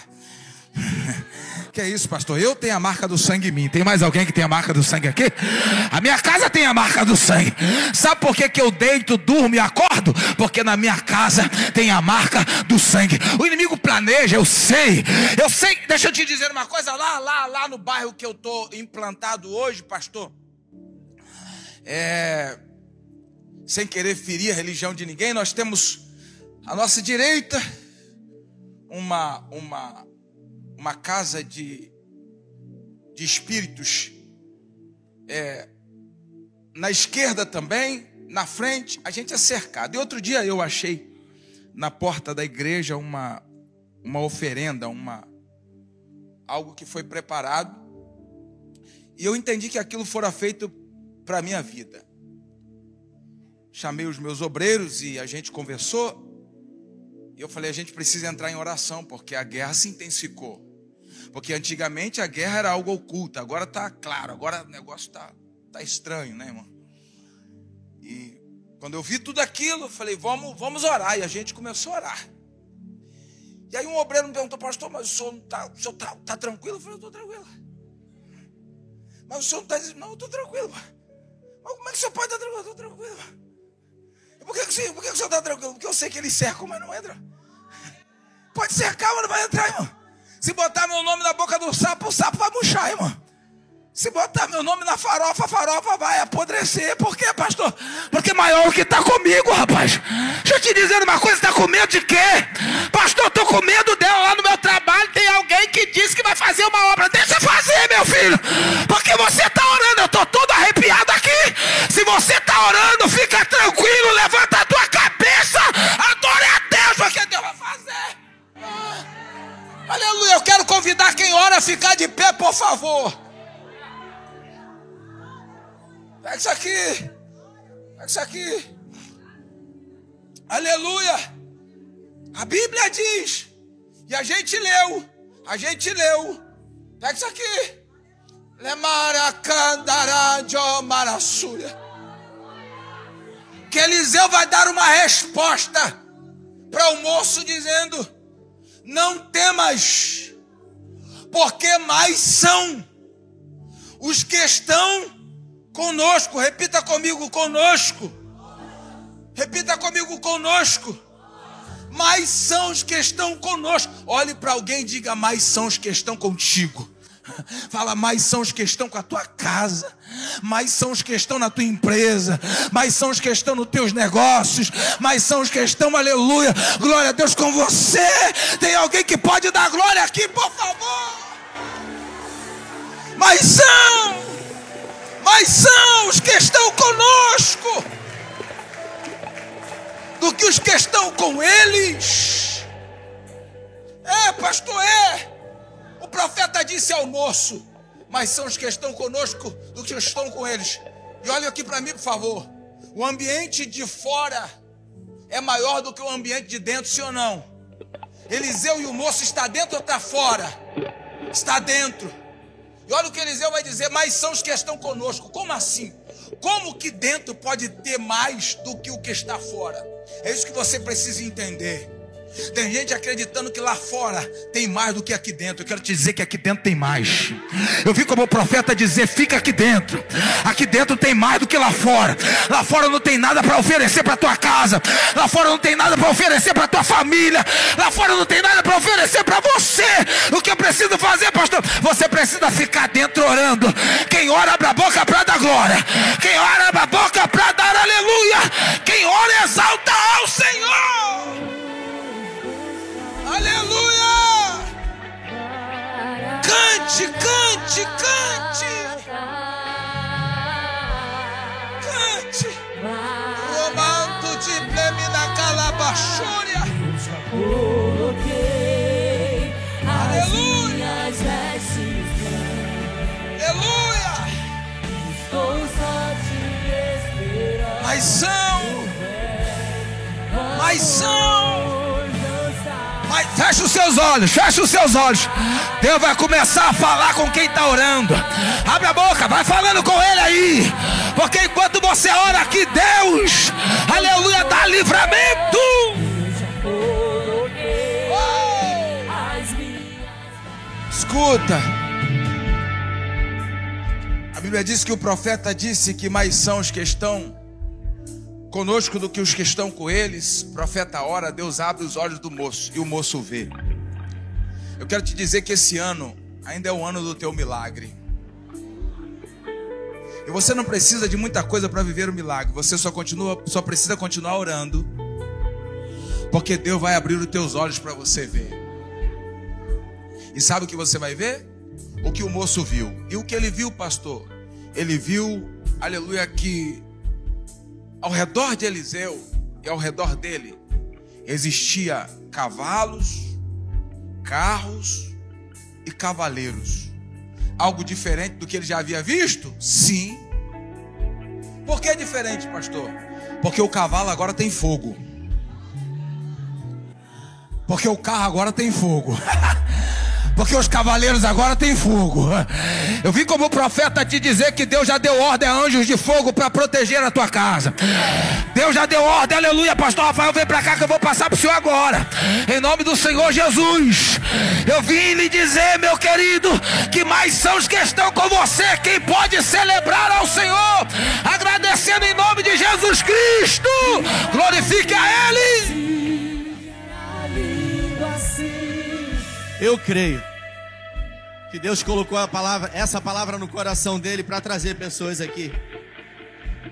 Que é isso, pastor? Eu tenho a marca do sangue em mim. Tem mais alguém que tem a marca do sangue aqui? A minha casa tem a marca do sangue. Sabe por que eu deito, durmo e acordo? Porque na minha casa tem a marca do sangue. O inimigo planeja, eu sei. Deixa eu te dizer uma coisa. Lá no bairro que eu estou implantado hoje, pastor, sem querer ferir a religião de ninguém, nós temos à nossa direita uma casa de espíritos, na esquerda também, na frente, a gente é cercado. E outro dia eu achei na porta da igreja uma oferenda, algo que foi preparado, e eu entendi que aquilo fora feito para a minha vida. Chamei os meus obreiros e a gente conversou, e eu falei, a gente precisa entrar em oração, porque a guerra se intensificou. Porque antigamente a guerra era algo oculto, agora está claro, agora o negócio tá estranho, né, irmão? E quando eu vi tudo aquilo, eu falei, vamos orar, e a gente começou a orar. E aí um obreiro me perguntou, pastor, mas o senhor tá tranquilo? Eu falei, eu estou tranquilo. Mas o senhor não está dizendo, não, eu estou tranquilo. Mas como é que o senhor pode estar tranquilo? Eu estou tranquilo. E por que o senhor está tranquilo? Porque eu sei que ele cerca, mas não entra. Pode cercar, mas não vai entrar, irmão. Se botar meu nome na boca do sapo, o sapo vai murchar, irmão. Se botar meu nome na farofa, a farofa vai apodrecer. Por quê, pastor? Porque maior o que está comigo, rapaz. Deixa eu te dizer uma coisa, está com medo de quê? Pastor, eu estou com medo dela lá no meu trabalho. Tem alguém que disse que vai fazer uma obra. Deixa eu fazer, meu filho. Porque você está orando, eu estou todo arrepiado aqui. Se você está orando, fica tranquilo, levanta a tua cabeça, adore a Deus, porque Deus vai fazer. Aleluia, eu quero convidar quem ora a ficar de pé, por favor. Pega isso aqui. Pega isso aqui. Aleluia. A Bíblia diz, e a gente leu. Pega isso aqui. Que Eliseu vai dar uma resposta para o moço dizendo, não temas, porque mais são os que estão conosco. Repita comigo, conosco. Repita comigo, conosco. Mais são os que estão conosco. Olhe para alguém e diga, mais são os que estão contigo. Fala, mais são os que estão com a tua casa, mais são os que estão na tua empresa, mais são os que estão nos teus negócios, mais são os que estão, aleluia, glória a Deus, com você. Tem alguém que pode dar glória aqui, por favor? Mais são os que estão conosco do que os que estão com eles. Pastor, disse ao moço: mas são os que estão conosco do que estão com eles. E olha aqui para mim, por favor. O ambiente de fora é maior do que o ambiente de dentro, sim ou não? Eliseu e o moço está dentro ou está fora? Está dentro. E olha o que Eliseu vai dizer: mas são os que estão conosco. Como assim? Como que dentro pode ter mais do que o que está fora? É isso que você precisa entender. Tem gente acreditando que lá fora tem mais do que aqui dentro. Eu quero te dizer que aqui dentro tem mais. Eu vi como o profeta dizer: fica aqui dentro. Aqui dentro tem mais do que lá fora. Lá fora não tem nada para oferecer para tua casa. Lá fora não tem nada para oferecer para tua família. Lá fora não tem nada para oferecer para você. O que eu preciso fazer, pastor? Você precisa ficar dentro orando. Quem ora abre a boca para dar glória. Quem ora abre a boca para dar aleluia. Quem ora exalta ao Senhor. Aleluia! Cante, cante, cante! Cante! Romanto de plemina calabachúria! Aleluia! Aleluia! Mas são! Mas fecha os seus olhos, fecha os seus olhos. Deus vai começar a falar com quem está orando. Abre a boca, vai falando com ele aí. Porque enquanto você ora aqui, Deus, aleluia, dá livramento. Escuta. A Bíblia diz que o profeta disse que mais são os que estão conosco do que os que estão com eles. O profeta ora, Deus abre os olhos do moço e o moço vê. Eu quero te dizer que esse ano ainda é o ano do teu milagre. E você não precisa de muita coisa para viver o milagre. Você só precisa continuar orando, porque Deus vai abrir os teus olhos para você ver. E sabe o que você vai ver? O que o moço viu. E o que ele viu, pastor? Ele viu, aleluia, que ao redor de Eliseu e ao redor dele existia cavalos, carros e cavaleiros. Algo diferente do que ele já havia visto? Sim. Por que é diferente, pastor? Porque o cavalo agora tem fogo. Porque o carro agora tem fogo. Porque os cavaleiros agora têm fogo. Eu vi como profeta te dizer que Deus já deu ordem a anjos de fogo para proteger a tua casa. Deus já deu ordem, aleluia. Pastor Rafael, vem para cá que eu vou passar para o senhor agora. Em nome do Senhor Jesus. Eu vim lhe dizer, meu querido, que mais são os que estão com você. Quem pode celebrar ao Senhor, agradecendo em nome de Jesus Cristo. Glorifique a Ele. Eu creio que Deus colocou essa palavra no coração dele para trazer pessoas aqui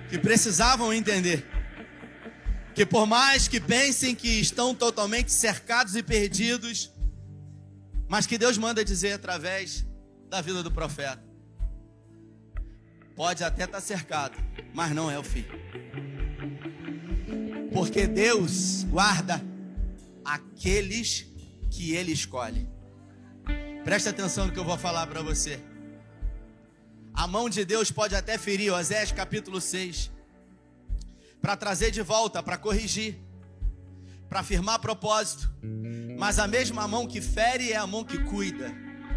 que precisavam entender que por mais que pensem que estão totalmente cercados e perdidos, mas que Deus manda dizer através da vida do profeta: pode até estar cercado, mas não é o fim. Porque Deus guarda aqueles que Ele escolhe. Presta atenção no que eu vou falar para você. A mão de Deus pode até ferir, Oséias capítulo 6, para trazer de volta, para corrigir, para firmar propósito. Mas a mesma mão que fere é a mão que cuida,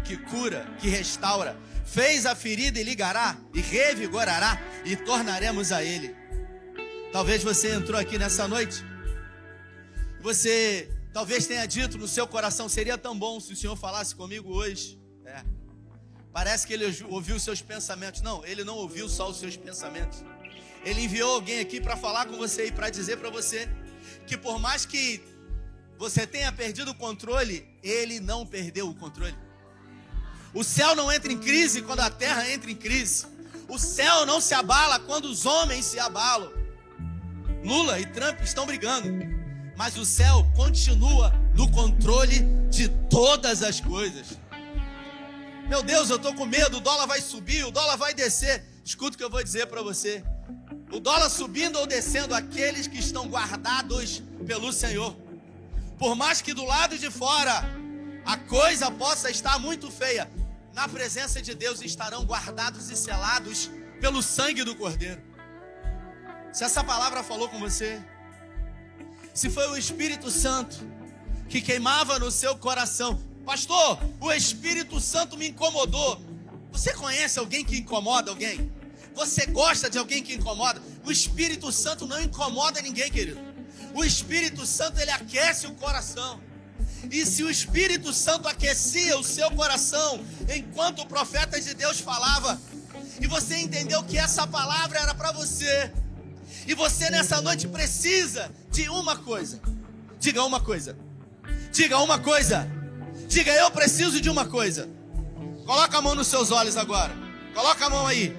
que cura, que restaura. Fez a ferida e ligará, e revigorará, e tornaremos a Ele. Talvez você entrou aqui nessa noite, você talvez tenha dito no seu coração: seria tão bom se o Senhor falasse comigo hoje. Parece que Ele ouviu os seus pensamentos. Não, Ele não ouviu só os seus pensamentos. Ele enviou alguém aqui para falar com você e para dizer para você que por mais que você tenha perdido o controle, Ele não perdeu o controle. O céu não entra em crise quando a terra entra em crise. O céu não se abala quando os homens se abalam. Lula e Trump estão brigando, mas o céu continua no controle de todas as coisas. Meu Deus, eu estou com medo, o dólar vai subir, o dólar vai descer. Escuta o que eu vou dizer para você. O dólar subindo ou descendo, aqueles que estão guardados pelo Senhor. Por mais que do lado de fora a coisa possa estar muito feia, na presença de Deus estarão guardados e selados pelo sangue do Cordeiro. Se essa palavra falou com você, se foi o Espírito Santo que queimava no seu coração, pastor, o Espírito Santo me incomodou. Você conhece alguém que incomoda alguém? Você gosta de alguém que incomoda? O Espírito Santo não incomoda ninguém, querido. O Espírito Santo, ele aquece o coração. E se o Espírito Santo aquecia o seu coração enquanto o profeta de Deus falava, e você entendeu que essa palavra era para você, e você nessa noite precisa de uma coisa. Diga uma coisa. Diga uma coisa. Diga, eu preciso de uma coisa. Coloca a mão nos seus olhos agora. Coloca a mão aí.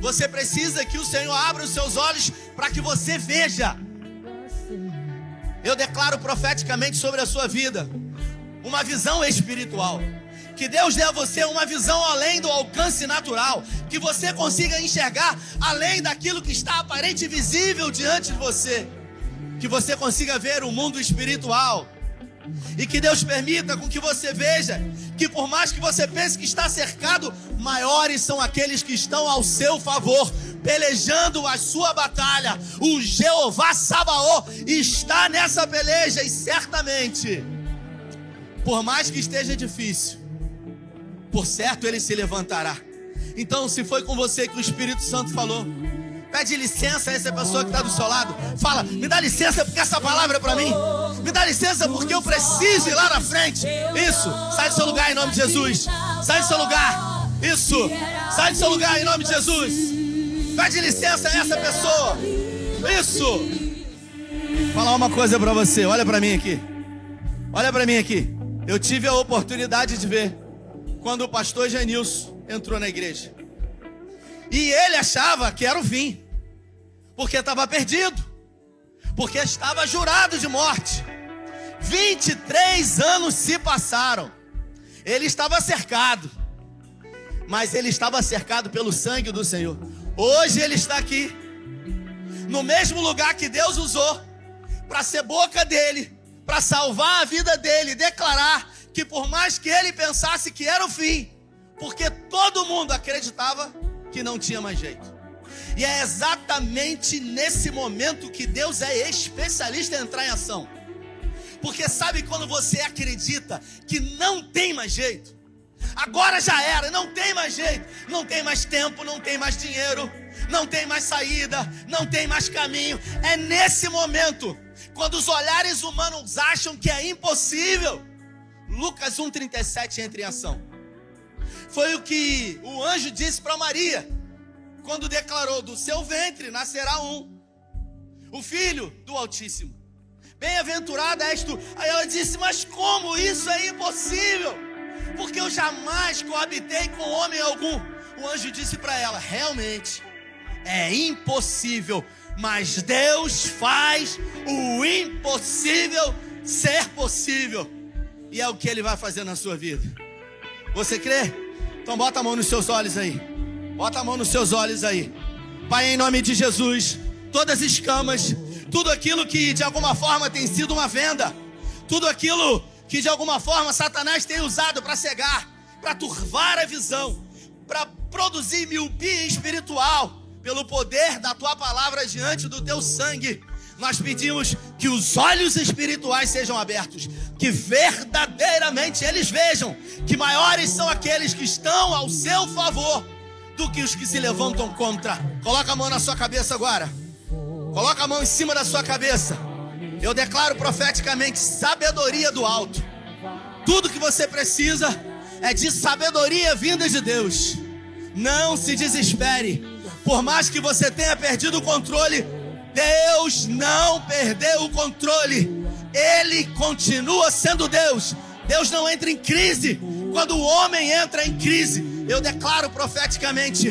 Você precisa que o Senhor abra os seus olhos para que você veja. Eu declaro profeticamente sobre a sua vida uma visão espiritual. Que Deus dê a você uma visão além do alcance natural. Que você consiga enxergar além daquilo que está aparente e visível diante de você. Que você consiga ver o mundo espiritual. E que Deus permita com que você veja que por mais que você pense que está cercado, maiores são aqueles que estão ao seu favor, pelejando a sua batalha. O Jeová Sabaó está nessa peleja e certamente, por mais que esteja difícil, por certo ele se levantará. Então, se foi com você que o Espírito Santo falou, pede licença a essa pessoa que está do seu lado. Fala, me dá licença porque essa palavra é para mim. Me dá licença porque eu preciso ir lá na frente. Isso, sai do seu lugar em nome de Jesus. Sai do seu lugar. Isso, sai do seu lugar em nome de Jesus. Pede licença a essa pessoa. Isso. Vou falar uma coisa para você, olha para mim aqui. Olha para mim aqui. Eu tive a oportunidade de ver quando o pastor Genilson entrou na igreja. E ele achava que era o fim, porque estava perdido, porque estava jurado de morte. 23 anos se passaram. Ele estava cercado, mas ele estava cercado pelo sangue do Senhor. Hoje ele está aqui, no mesmo lugar que Deus usou para ser boca dele, para salvar a vida dele, declarar que por mais que ele pensasse que era o fim, porque todo mundo acreditava que não tinha mais jeito. E é exatamente nesse momento que Deus é especialista em entrar em ação. Porque sabe quando você acredita que não tem mais jeito? Agora já era, não tem mais jeito. Não tem mais tempo, não tem mais dinheiro, não tem mais saída, não tem mais caminho. É nesse momento, quando os olhares humanos acham que é impossível, Lucas 1,37 entra em ação. Foi o que o anjo disse para Maria, quando declarou, do seu ventre nascerá o filho do Altíssimo. Bem-aventurada és tu. Aí ela disse, mas como isso é impossível? Porque eu jamais coabitei com homem algum. O anjo disse para ela, realmente é impossível, mas Deus faz o impossível ser possível. E é o que Ele vai fazer na sua vida. Você crê? Então bota a mão nos seus olhos aí. Bota a mão nos seus olhos aí. Pai, em nome de Jesus, todas as escamas, tudo aquilo que de alguma forma tem sido uma venda, tudo aquilo que de alguma forma Satanás tem usado para cegar, para turvar a visão, para produzir miopia espiritual, pelo poder da tua palavra diante do teu sangue, nós pedimos que os olhos espirituais sejam abertos, que verdadeiramente eles vejam que maiores são aqueles que estão ao seu favor do que os que se levantam contra. Coloca a mão na sua cabeça agora. Coloca a mão em cima da sua cabeça. Eu declaro profeticamente sabedoria do alto. Tudo que você precisa é de sabedoria vinda de Deus. Não se desespere. Por mais que você tenha perdido o controle, Deus não perdeu o controle. Ele continua sendo Deus. Deus não entra em crise. Quando o homem entra em crise, eu declaro profeticamente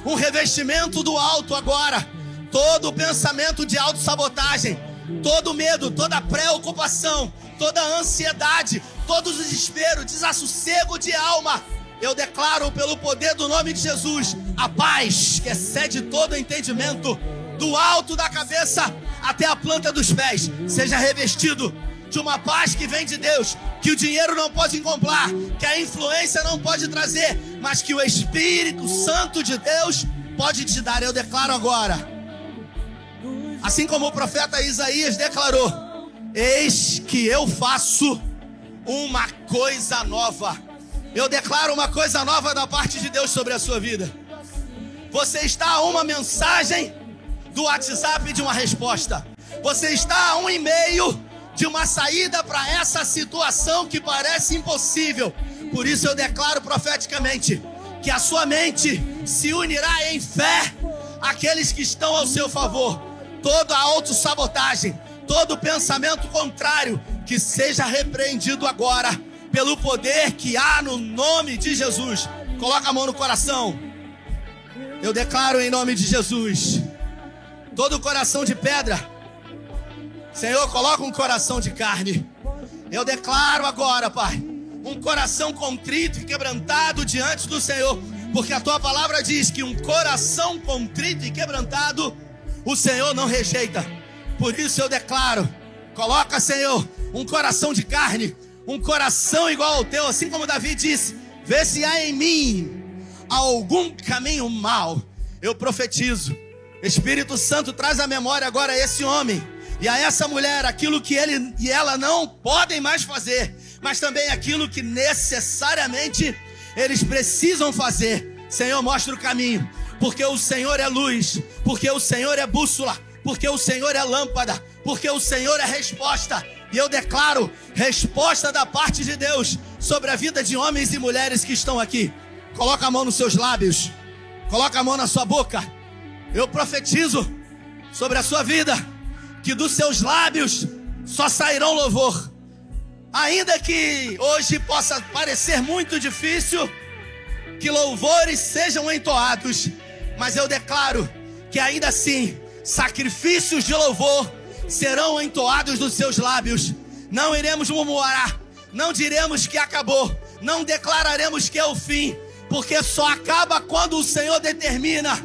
um revestimento do alto agora. Todo pensamento de autossabotagem, todo medo, toda preocupação, toda ansiedade, todo desespero, desassossego de alma, eu declaro pelo poder do nome de Jesus, a paz que excede todo entendimento, do alto da cabeça até a planta dos pés, seja revestido de uma paz que vem de Deus, que o dinheiro não pode comprar, que a influência não pode trazer, mas que o Espírito Santo de Deus pode te dar. Eu declaro agora, assim como o profeta Isaías declarou: eis que eu faço uma coisa nova. Eu declaro uma coisa nova da parte de Deus sobre a sua vida. Você está a uma mensagem do WhatsApp de uma resposta. Você está a um e-mail de uma saída para essa situação que parece impossível. Por isso eu declaro profeticamente que a sua mente se unirá em fé àqueles que estão ao seu favor. Toda autossabotagem, todo pensamento contrário, que seja repreendido agora pelo poder que há no nome de Jesus. Coloca a mão no coração. Eu declaro em nome de Jesus, todo coração de pedra, Senhor, coloca um coração de carne. Eu declaro agora, Pai, um coração contrito e quebrantado diante do Senhor, porque a Tua palavra diz que um coração contrito e quebrantado o Senhor não rejeita. Por isso eu declaro, coloca, Senhor, um coração de carne, um coração igual ao Teu, assim como Davi disse: vê se há em mim algum caminho mau. Eu profetizo, Espírito Santo, traz à memória agora esse homem e a essa mulher aquilo que ele e ela não podem mais fazer, mas também aquilo que necessariamente eles precisam fazer. Senhor, mostra o caminho, porque o Senhor é luz, porque o Senhor é bússola, porque o Senhor é lâmpada, porque o Senhor é resposta. E eu declaro resposta da parte de Deus sobre a vida de homens e mulheres que estão aqui. Coloca a mão nos seus lábios, coloca a mão na sua boca. Eu profetizo sobre a sua vida que dos seus lábios só sairão louvor. Ainda que hoje possa parecer muito difícil que louvores sejam entoados, mas eu declaro que ainda assim sacrifícios de louvor serão entoados dos seus lábios. Não iremos murmurar, não diremos que acabou, não declararemos que é o fim, porque só acaba quando o Senhor determina,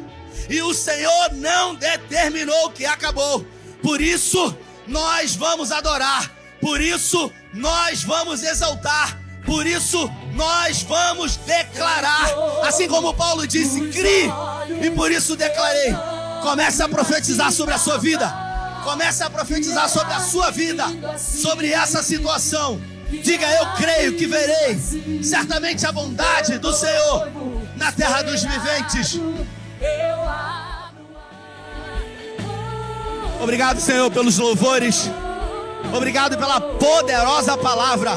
e o Senhor não determinou que acabou. Por isso nós vamos adorar, por isso nós vamos exaltar, por isso nós vamos declarar, assim como Paulo disse: crie, e por isso declarei. Comece a profetizar sobre a sua vida, comece a profetizar sobre a sua vida, sobre essa situação. Diga: eu creio que verei certamente a bondade do Senhor na terra dos viventes. Obrigado, Senhor, pelos louvores. Obrigado pela poderosa palavra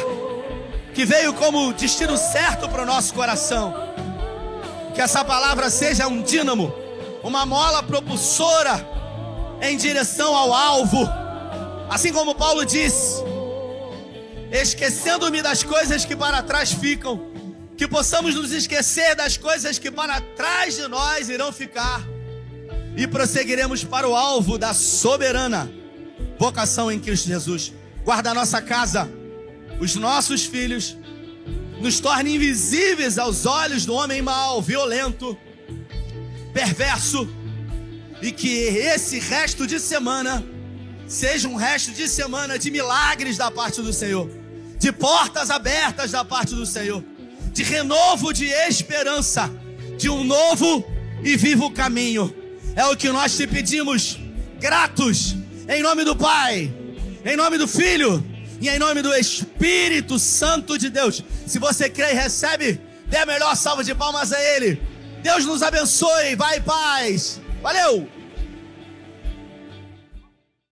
que veio como destino certo para o nosso coração. Que essa palavra seja um dínamo, uma mola propulsora em direção ao alvo. Assim como Paulo disse: esquecendo-me das coisas que para trás ficam, que possamos nos esquecer das coisas que para trás de nós irão ficar, e prosseguiremos para o alvo da soberana vocação em Cristo Jesus. Guarda a nossa casa, os nossos filhos, nos torne invisíveis aos olhos do homem mau, violento, perverso, e que esse resto de semana seja um resto de semana de milagres da parte do Senhor, de portas abertas da parte do Senhor, de renovo de esperança, de um novo e vivo caminho. É o que nós te pedimos, gratos, em nome do Pai, em nome do Filho e em nome do Espírito Santo de Deus. Se você crê e recebe, dê a melhor salva de palmas a Ele. Deus nos abençoe, vai em paz. Valeu!